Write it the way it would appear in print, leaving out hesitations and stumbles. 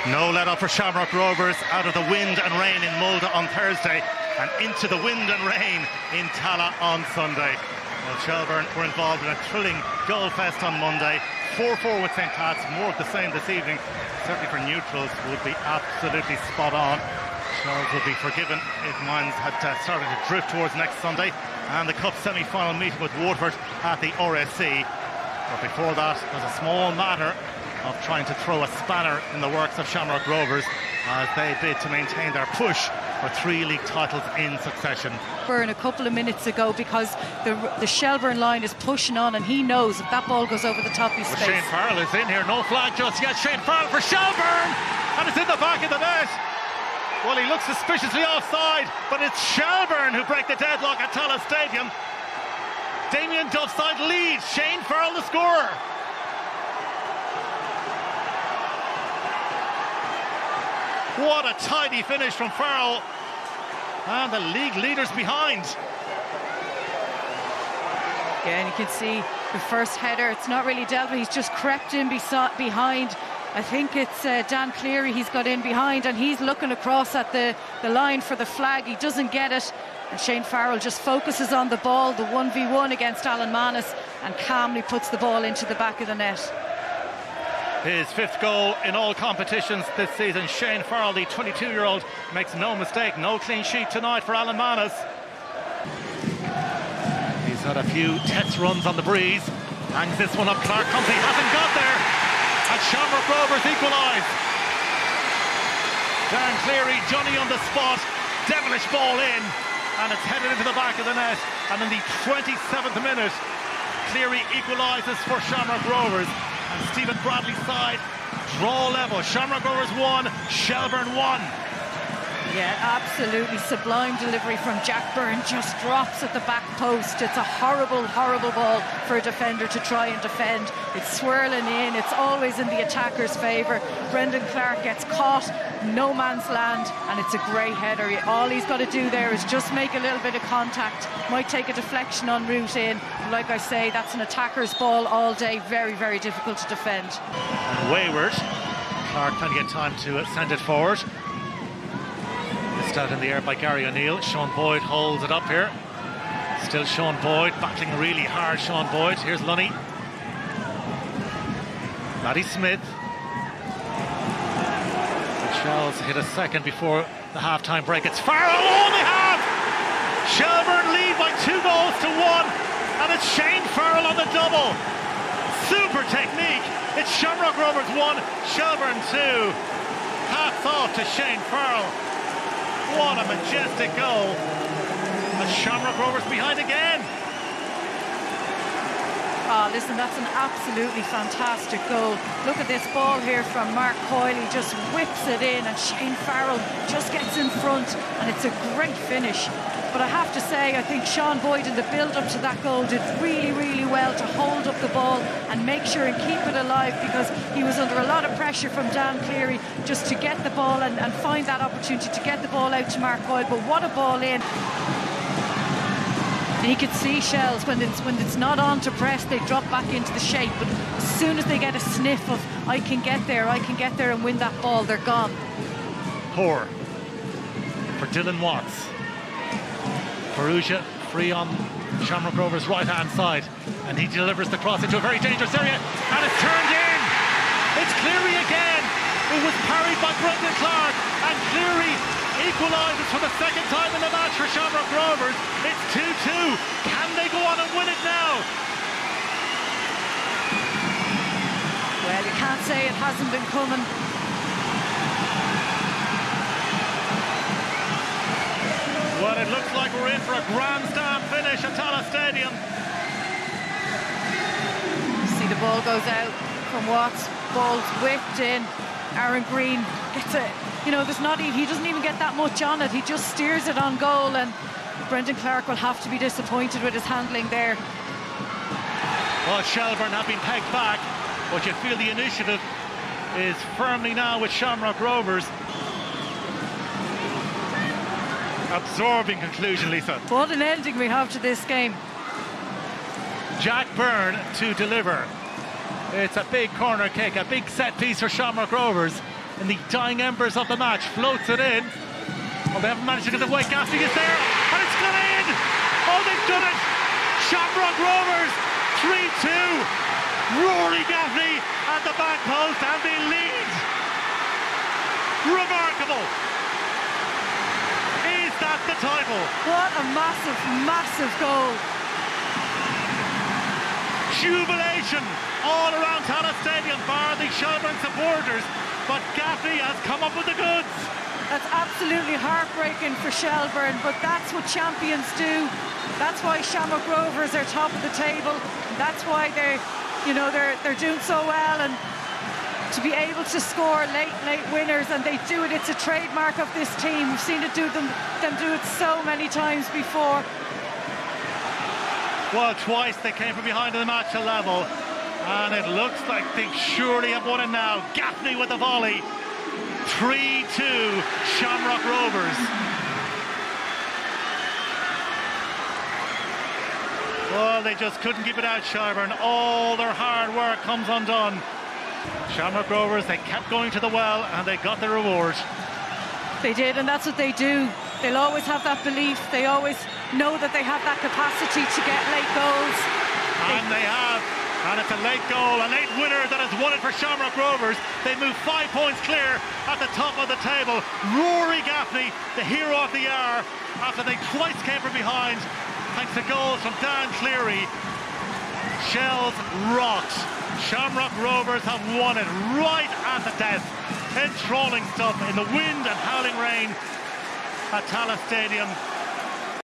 No let up for Shamrock Rovers out of the wind and rain in Mulda on Thursday and into the wind and rain in Tala on Sunday. Well, Shelbourne were involved in a thrilling goal fest on Monday. 4-4 with St. Pat's, more of the same this evening. Certainly for neutrals would be absolutely spot on. Shells would be forgiven if minds had started to drift towards next Sunday and the Cup semi-final meeting with Waterford at the RSC. But before that, there's a small matter of trying to throw a spanner in the works of Shamrock Rovers as they bid to maintain their push for 3 league titles in succession. A couple of minutes ago, because the Shelbourne line is pushing on and he knows if that ball goes over the top, he's space. Shane Farrell is in here, no flag just yet. Shane Farrell for Shelbourne, and it's in the back of the net. Well, he looks suspiciously offside, but it's Shelbourne who break the deadlock at Tala Stadium. Damien Duffside leads, Shane Farrell the scorer. What a tidy finish from Farrell, and the league leaders behind. Yeah, and you can see the first header, it's not really dealt with, he's just crept in behind. I think it's Dan Cleary he's got in behind, and he's looking across at the line for the flag. He doesn't get it, and Shane Farrell just focuses on the ball, the 1v1 against Alan Manus, and calmly puts the ball into the back of the net. His 5th goal in all competitions this season. Shane Farrell, the 22-year-old, makes no mistake. No clean sheet tonight for Alan Manus. He's had a few test runs on the breeze. Hangs this one up. Clark Company hasn't got there. And Shamrock Rovers equalize. Dan Cleary, Johnny on the spot. Devilish ball in. And it's headed into the back of the net. And in the 27th minute, Cleary equalizes for Shamrock Rovers. And Stephen Bradley's side draw level. Shamrock Rovers 1, Shelbourne 1. Yeah, absolutely sublime delivery from Jack Byrne, just drops at the back post. It's a horrible, horrible ball for a defender to try and defend. It's swirling in, it's always in the attacker's favour. Brendan Clark gets caught, no man's land, and it's a great header. All he's got to do there is just make a little bit of contact. Might take a deflection en route in. Like I say, that's an attacker's ball all day. Very, very difficult to defend. And wayward. Clark trying to get time to send it forward. Missed out in the air by Gary O'Neill. Sean Boyd holds it up here. Still Sean Boyd, battling really hard. Sean Boyd. Here's Lunny. Matty Smith. The Shells hit a second before the half-time break. It's Farrell. Oh, they have! Shelbourne lead by 2 goals to 1. And it's Shane Farrell on the double. Super technique. It's Shamrock Rovers 1, Shelbourne 2. Hats off to Shane Farrell. What a majestic goal. And Shamrock Rovers behind again. Oh, listen, that's an absolutely fantastic goal. Look at this ball here from Mark Coyle. He just whips it in, and Shane Farrell just gets in front, and it's a great finish. But I have to say, I think Sean Boyd in the build-up to that goal did really, really well to hold up the ball and make sure and keep it alive, because he was under a lot of pressure from Dan Cleary just to get the ball and find that opportunity to get the ball out to Mark Boyd. But what a ball in. And you could see Shells, when it's not on to press, they drop back into the shape. But as soon as they get a sniff of, I can get there and win that ball, they're gone. Poor for Dylan Watts. Perugia free on Shamrock Rovers' right-hand side, and he delivers the cross into a very dangerous area, and it's turned in. It's Cleary again. It was parried by Brendan Clark, and Cleary equalises for the 2nd time in the match for Shamrock Rovers. It's 2-2. Can they go on and win it now? Well, you can't say it hasn't been coming. Well, it looks like we're in for a grandstand finish at Tala Stadium. See, the ball goes out from Watts. Ball's whipped in. Aaron Green gets it. You know, he doesn't even get that much on it. He just steers it on goal, and Brendan Clark will have to be disappointed with his handling there. Well, Shelbourne have been pegged back, but you feel the initiative is firmly now with Shamrock Rovers. Absorbing conclusion, Lisa. What an ending we have to this game. Jack Byrne to deliver. It's a big corner kick, a big set piece for Shamrock Rovers. in the dying embers of the match, floats it in. Oh, they haven't managed to get the white. Gaffney is there, and it's gone in! Oh, they've done it! Shamrock Rovers, 3-2. Rory Gaffney at the back post, and they lead. Remarkable. Is that the title? What a massive, massive goal. Jubilation all around Tallaght Stadium, bar the Shelbourne supporters, but Gaffney has come up with the goods. That's absolutely heartbreaking for Shelbourne, but that's what champions do. That's why Shamrock Rovers are top of the table. That's why they're doing so well, and to be able to score late winners, and they do it. It's a trademark of this team. We've seen them do it so many times before. Well, twice they came from behind in the match to level, and it looks like they surely have won it now. Gaffney with the volley. 3-2 Shamrock Rovers. Well, they just couldn't keep it out, Shelbourne. All their hard work comes undone. Shamrock Rovers, they kept going to the well, and they got their reward. They did, and that's what they do. They'll always have that belief. They always know that they have that capacity to get late goals. And they have. And it's a late goal, a late winner that has won it for Shamrock Rovers. They move 5 points clear at the top of the table. Rory Gaffney, the hero of the hour, after they twice came from behind, thanks to goals from Dan Cleary. Shells rocks. Shamrock Rovers have won it right at the death. Enthralling stuff in the wind and howling rain at Tallaght Stadium.